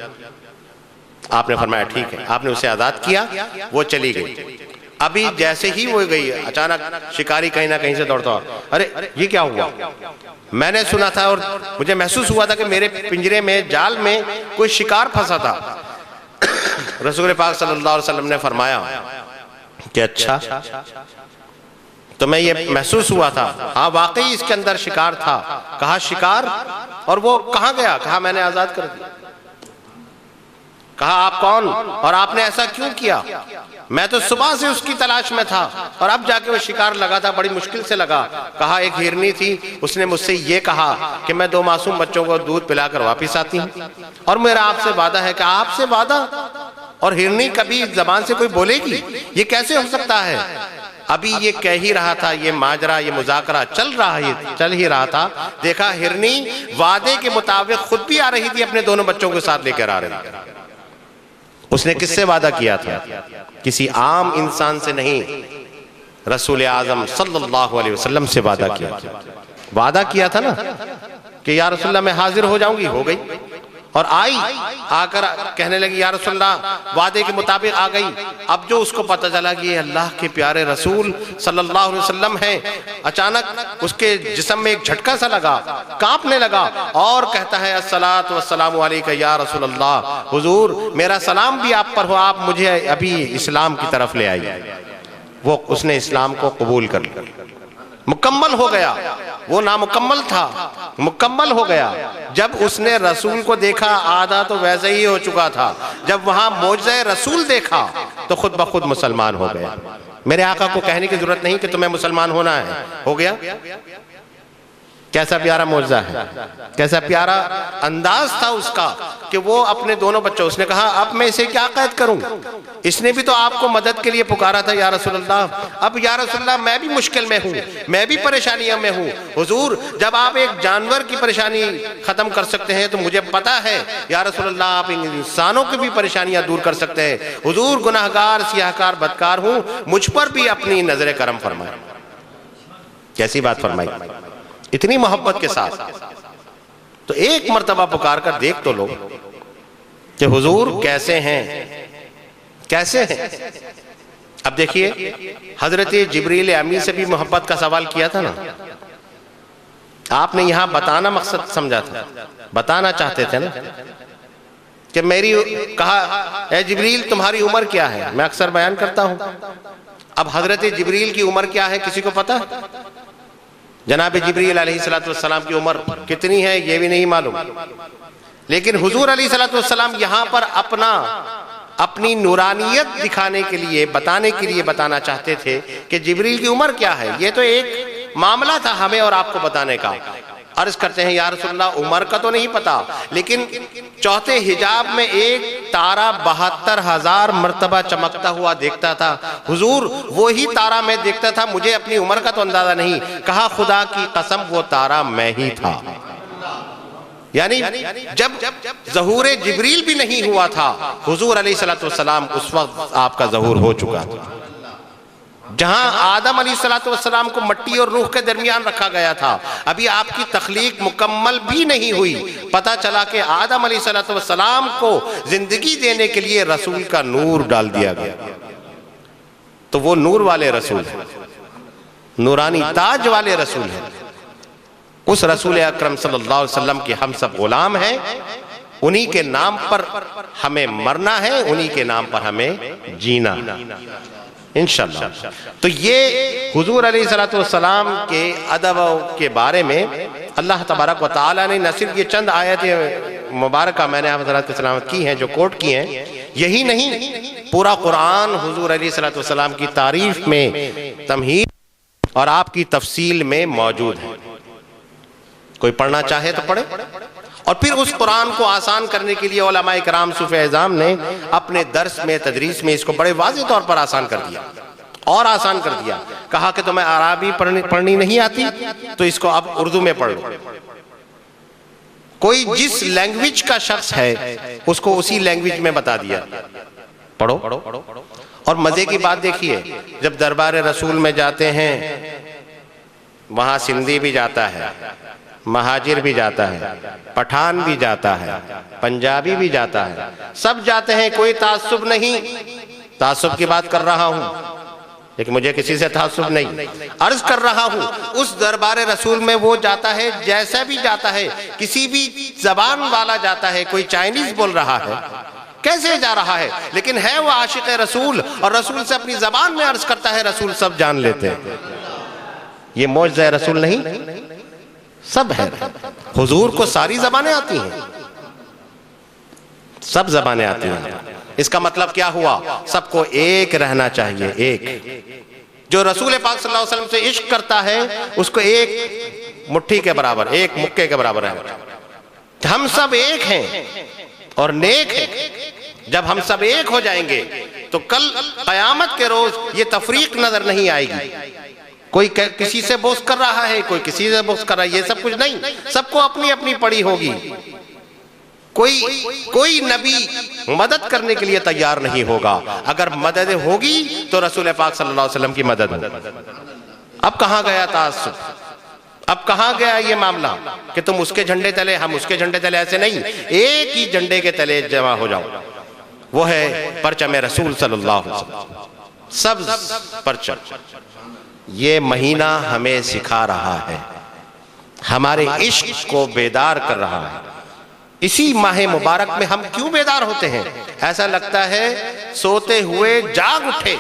آپ نے فرمایا ٹھیک ہے. آپ نے اسے آزاد کیا، وہ چلی گئی. ابھی جیسے ہی وہ گئی، اچانک شکاری کہیں نہ کہیں سے دوڑتا ہوا، ارے یہ کیا ہوا؟ میں نے سنا تھا اور مجھے محسوس ہوا تھا کہ میرے پنجرے میں جال میں کوئی شکار پھنسا تھا. رسول پاک صلی اللہ علیہ وسلم نے فرمایا کہ اچھا، تو میں یہ محسوس ہوا تھا ہاں واقعی اس کے اندر شکار تھا. کہا شکار؟ اور وہ کہاں گیا؟ کہا میں نے آزاد کر دیا. کہا آپ کون اور آپ نے ایسا کیوں کیا؟ میں تو صبح سے اس کی تلاش میں تھا اور اب جا کے وہ شکار لگا تھا، بڑی مشکل سے لگا. کہا ایک ہرنی تھی، اس نے مجھ سے یہ کہا کہ میں 2 معصوم بچوں کو دودھ پلا کر واپس آتی ہوں، اور میرا آپ سے وعدہ ہے. کہ آپ سے وعدہ اور ہرنی کبھی زبان سے کوئی بولے گی؟ یہ کیسے ہو سکتا ہے؟ ابھی یہ کہہ ہی رہا تھا، یہ ماجرا یہ مذاکرہ چل ہی رہا تھا. دیکھا ہرنی وعدے کے مطابق خود بھی آ رہی تھی، اپنے دونوں بچوں کے ساتھ لے کر آ رہی تھی. اس نے کس سے وعدہ کیا تھا؟ کسی عام انسان سے نہیں، رسول اعظم صلی اللہ علیہ وسلم سے وعدہ کیا تھا. وعدہ کیا تھا نا کہ یا رسول اللہ میں حاضر ہو جاؤں گی. ہو گئی اور آئی، آ کر کہنے لگی یا رسول اللہ وعدے کے مطابق آ گئی. اب جو اس کو پتہ چلا کہ یہ اللہ کے پیارے رسول صلی اللہ علیہ وسلم ہیں، اچانک اس کے جسم میں ایک جھٹکا سا لگا، کانپنے لگا اور کہتا ہے الصلاۃ والسلام علیکہ یا رسول اللہ، حضور میرا سلام بھی آپ پر ہو، آپ مجھے ابھی اسلام کی طرف لے آئیے. وہ اس نے اسلام کو قبول کر لیا، مکمل ہو گیا. وہ نامکمل تھا، مکمل ہو گیا. جب اس نے رسول کو دیکھا، آدھا تو ویسے ہی ہو چکا تھا. جب وہاں معجزہ رسول دیکھا تو خود بخود مسلمان ہو گیا. میرے آقا کو کہنے کی ضرورت نہیں کہ تمہیں مسلمان ہونا ہے، ہو گیا. کیسا پیارا معجزہ ہے، کیسا پیارا انداز تھا اس کا کہ وہ اپنے دونوں بچوں، اس نے کہا اب میں اسے کیا قید کروں؟ اس نے بھی تو آپ کو مدد کے لیے پکارا تھا یا رسول اللہ. اب یا رسول اللہ میں بھی مشکل میں ہوں، میں بھی پریشانیوں میں ہوں. حضور جب آپ ایک جانور کی پریشانی ختم کر سکتے ہیں تو مجھے پتا ہے یا رسول اللہ آپ انسانوں کی بھی پریشانیاں دور کر سکتے ہیں. حضور گناہگار سیاہکار بدکار ہوں، مجھ پر بھی اپنی نظر کرم فرمائے. کیسی بات فرمائی، اتنی محبت کے ساتھ. تو ایک مرتبہ پکار کر دیکھ تو لو کہ حضور کیسے ہیں، کیسے ہیں. اب دیکھیے حضرت جبریل امی سے بھی محبت کا سوال کیا تھا نا. آپ نے یہاں بتانا مقصد سمجھا تھا، بتانا چاہتے تھے نا کہ میری، کہا اے جبریل تمہاری عمر کیا ہے؟ میں اکثر بیان کرتا ہوں. اب حضرت جبریل کی عمر کیا ہے کسی کو پتا؟ جناب جبریل علیہ السلام کی عمر کتنی ہے یہ بھی نہیں معلوم. لیکن حضور علیہ السلام یہاں پر اپنی نورانیت دکھانے کے لیے، بتانے کے لیے بتانا چاہتے تھے کہ جبریل کی عمر کیا ہے. یہ تو ایک معاملہ تھا ہمیں اور آپ کو بتانے کا. عرض کرتے ہیں یا رسول اللہ عمر کا تو نہیں پتا، لیکن چوتھے حجاب میں ایک تارا 72,000 مرتبہ چمکتا ہوا دیکھتا تھا. حضور وہی تارا میں دیکھتا تھا، مجھے اپنی عمر کا تو اندازہ نہیں. کہا خدا کی قسم وہ تارا میں ہی تھا. یعنی جب ظہور جبریل بھی نہیں ہوا تھا، حضور علیہ السلام اس وقت آپ کا ظہور ہو چکا تھا. جہاں آدم علیہ السلام کو مٹی اور روح کے درمیان رکھا گیا تھا، ابھی آپ کی تخلیق مکمل بھی نہیں ہوئی، پتہ چلا کہ آدم علیہ السلام کو زندگی دینے کے لیے رسول کا نور ڈال دیا گیا، تو وہ نور والے رسول ہیں، نورانی تاج والے رسول ہیں، اس رسول اکرم صلی اللہ علیہ وسلم کے ہم سب غلام ہیں، انہی کے نام پر ہمیں مرنا ہے، انہی کے نام پر ہمیں جینا انشاءاللہ۔ تو یہ حضور علیہ السلام کے ادب کے بارے میں اللہ تبارک و تعالیٰ نے نہ صرف یہ چند آیتیں مبارکہ میں نے آپ حضرات کی سلامت کی ہیں جو کوٹ کی ہیں، یہی نہیں پورا قرآن حضور علیہ السلام کی تعریف میں تمہید اور آپ کی تفصیل میں موجود ہے، کوئی پڑھنا چاہے تو پڑھے۔ اور پھر اس قرآن کو آسان کرنے کے لیے علماء کرام صوفیہ اعظام نے اپنے درس میں تدریس میں اس کو بڑے واضح طور پر آسان کر دیا اور آسان کر دیا، کہا کہ تمہیں عربی پڑھنی نہیں آتی تو اس کو اب اردو میں پڑھ لو، کوئی جس لینگویج کا شخص ہے اس کو اسی لینگویج میں بتا دیا، پڑھو۔ اور مزے کی بات دیکھیے، جب دربار رسول میں جاتے ہیں وہاں سندھی بھی جاتا ہے، مہاجر بھی جاتا ہے، پٹھان بھی جاتا ہے، پنجابی بھی جاتا ہے، سب جاتے ہیں، کوئی تعصب نہیں۔ تعصب کی بات کر رہا ہوں لیکن مجھے کسی سے تعصب نہیں، عرض کر رہا ہوں اس دربار رسول میں وہ جاتا ہے جیسا بھی جاتا ہے، کسی بھی زبان والا جاتا ہے، کوئی چائنیز بول رہا ہے، کیسے جا رہا ہے، لیکن ہے وہ عاشق رسول اور رسول سے اپنی زبان میں عرض کرتا ہے، رسول سب جان لیتے ہیں۔ یہ معجزہ رسول نہیں، سب ہے۔ حضور کو ساری زبانیں آتی ہیں، سب زبانیں آتی ہیں، اس کا مطلب کیا ہوا؟ سب کو ایک رہنا چاہیے، ایک۔ جو رسول پاک صلی اللہ علیہ وسلم سے عشق کرتا ہے اس کو ایک مٹھی کے برابر، ایک مکے کے برابر ہے۔ ہم سب ایک ہیں اور نیک ہیں، جب ہم سب ایک ہو جائیں گے تو کل قیامت کے روز یہ تفریق نظر نہیں آئے گی، کوئی کسی سے بغض کر رہا ہے، کوئی کسی سے بغض کر رہا ہے، یہ سب کچھ نہیں، سب کو اپنی اپنی پڑی ہوگی۔ کوئی نبی مدد کرنے کے لیے تیار نہیں ہوگا، اگر مدد ہوگی تو رسول پاک صلی اللہ علیہ وسلم کی مدد ہوگی۔ اب کہاں گیا تعصب، اب کہاں گیا یہ معاملہ کہ تم اس کے جھنڈے تلے ہم اس کے جھنڈے تلے، ایسے نہیں، ایک ہی جھنڈے کے تلے جمع ہو جاؤ، وہ ہے پرچم رسول صلی اللہ علیہ وسلم، سبز پرچم۔ یہ مہینہ ہمیں سکھا رہا ہے، ہمارے عشق کو بیدار کر رہا ہے۔ اسی ماہ مبارک میں ہم کیوں بیدار ہوتے ہیں؟ ایسا لگتا ہے سوتے ہوئے جاگ اٹھے،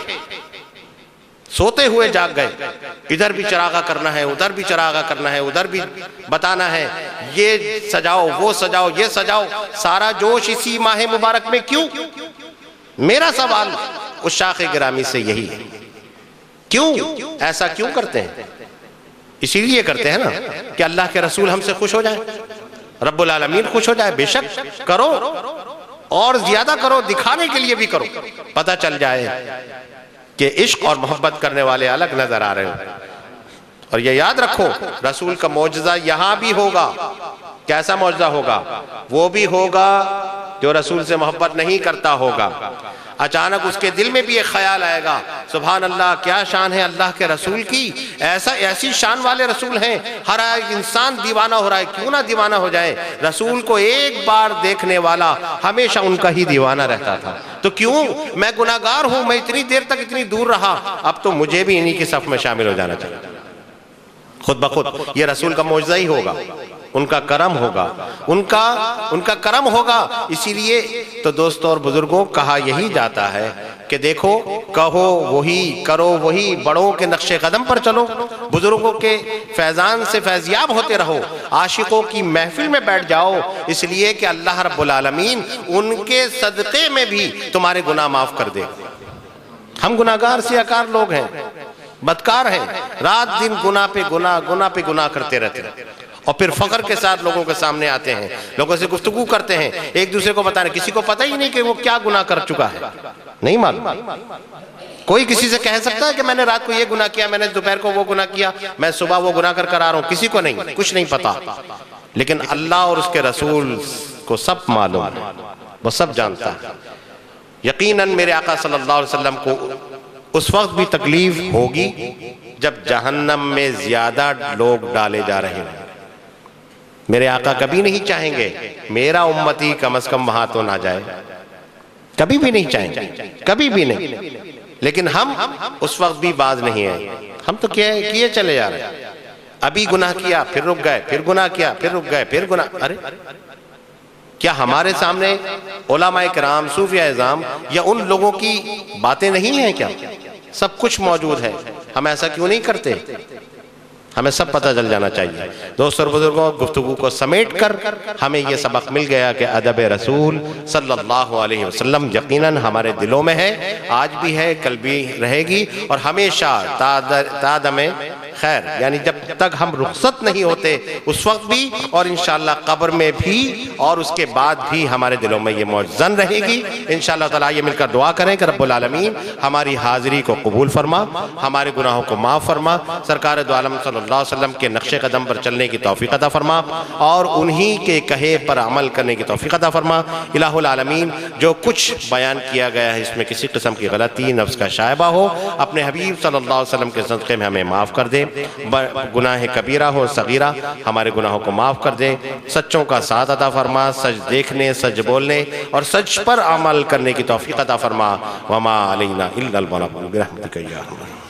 سوتے ہوئے جاگ گئے، ادھر بھی چراغا کرنا ہے، ادھر بھی چراغا کرنا ہے، ادھر بھی بتانا ہے، یہ سجاؤ وہ سجاؤ یہ سجاؤ، سارا جوش اسی ماہ مبارک میں کیوں؟ میرا سوال اس شاخ گرامی سے یہی ہے، کیوں ایسا کیوں کرتے ہیں؟ اسی لیے کرتے ہیں نا کہ اللہ کے رسول ہم سے خوش ہو جائیں، رب العالمین خوش ہو جائے۔ بے شک کرو اور زیادہ کرو، دکھانے کے لیے بھی کرو، پتہ چل جائے کہ عشق اور محبت کرنے والے الگ نظر آ رہے ہیں۔ اور یہ یاد رکھو رسول کا معجزہ یہاں بھی ہوگا۔ کیسا معجزہ ہوگا؟ وہ بھی ہوگا جو رسول سے محبت نہیں کرتا ہوگا، اچانک اس کے دل میں بھی ایک خیال آئے گا، سبحان اللہ کیا شان ہے اللہ کے رسول کی، ایسی شان والے رسول ہیں، ہر ایک انسان دیوانہ ہو رہا ہے، کیوں نہ دیوانہ ہو جائے؟ رسول کو ایک بار دیکھنے والا ہمیشہ ان کا ہی دیوانہ رہتا تھا، تو کیوں؟ میں گناہگار ہوں، میں اتنی دیر تک اتنی دور رہا، اب تو مجھے بھی انہی کی صف میں شامل ہو جانا چاہیے۔ خود بخود یہ رسول کا معجزہ ہی ہوگا، ان کا کرم ہوگا، ان کا کرم ہوگا۔ اسی لیے تو دوستوں اور بزرگوں کہا یہی جاتا ہے کہ دیکھو کہو وہی کرو وہی، بڑوں کے نقش قدم پر چلو، بزرگوں کے فیضان سے فیضیاب ہوتے رہو، عاشقوں کی محفل میں بیٹھ جاؤ، اس لیے کہ اللہ رب العالمین ان کے صدقے میں بھی تمہارے گناہ معاف کر دے۔ ہم گناہگار سیاکار لوگ ہیں، بدکار ہیں، رات دن گناہ پہ گناہ کرتے رہتے ہیں، اور پھر فخر کے ساتھ لوگوں کے سامنے آتے ہیں، لوگوں سے گفتگو کرتے ہیں، ایک دوسرے کو بتانے، کسی کو پتہ ہی نہیں کہ وہ کیا گناہ کر چکا ہے، نہیں معلوم۔ کوئی کسی سے کہہ سکتا ہے کہ میں نے رات کو یہ گناہ کیا، میں نے دوپہر کو وہ گناہ کیا، میں صبح وہ گناہ کر آ رہا ہوں؟ کسی کو نہیں، کچھ نہیں پتا، لیکن اللہ اور اس کے رسول کو سب معلوم ہے، وہ سب جانتا ہے۔ یقیناً میرے آقا صلی اللہ علیہ وسلم کو اس وقت بھی تکلیف ہوگی جب جہنم میں زیادہ لوگ ڈالے جا رہے ہیں۔ میرے آقا کبھی نہیں چاہیں گے میرا امتی کم از کم وہاں تو نہ جائے، کبھی بھی نہیں چاہیں گے، کبھی بھی نہیں۔ لیکن ہم اس وقت بھی باز نہیں ہیں، ہم تو کیے چلے جا رہے ہیں۔ ابھی گناہ کیا پھر رک گئے، پھر گناہ کیا پھر رک گئے، پھر گناہ۔ ارے کیا ہمارے سامنے علماء کرام، صوفیاء اعظام یا ان لوگوں کی باتیں نہیں ہیں کیا؟ سب کچھ موجود ہے، ہم ایسا کیوں نہیں کرتے؟ ہمیں سب پتہ چل جانا چاہیے۔ دوستوں اور بزرگوں، گفتگو کو سمیٹ کر ہمیں یہ سبق مل گیا کہ ادب رسول صلی اللہ علیہ وسلم یقیناً ہمارے دلوں میں ہے، آج بھی ہے، کل بھی رہے گی، اور ہمیشہ تا دم خیر، یعنی جب تک ہم رخصت نہیں ہوتے اس وقت بھی، اور انشاءاللہ قبر میں بھی، اور اس کے بعد بھی ہمارے دلوں میں یہ موجزن رہے گی۔ انشاءاللہ تعالیٰ یہ مل کر دعا کریں کہ رب العالمین ہماری حاضری کو قبول فرما، ہمارے گناہوں کو معاف فرما، سرکار دو عالم صلی اللہ علیہ وسلم کے نقش قدم پر چلنے کی توفیق عطا فرما، اور انہی کے کہے پر عمل کرنے کی توفیق عطا فرما۔ الہ العالمین جو کچھ بیان کیا گیا ہے اس میں کسی قسم کی غلطی، نفس کا شائبہ ہو، اپنے حبیب صلی اللہ علیہ وسلم کے صدقے میں ہمیں معاف کر دے۔ گناہ کبیرہ ہو صغیرہ، ہمارے گناہوں کو معاف کر دے۔ سچوں کا ساتھ عطا فرما، سچ دیکھنے، سچ بولنے اور سچ پر عمل کرنے کی توفیق عطا فرما۔ وما علینا الا البلاغ برحمتک یا ارحم الراحمین۔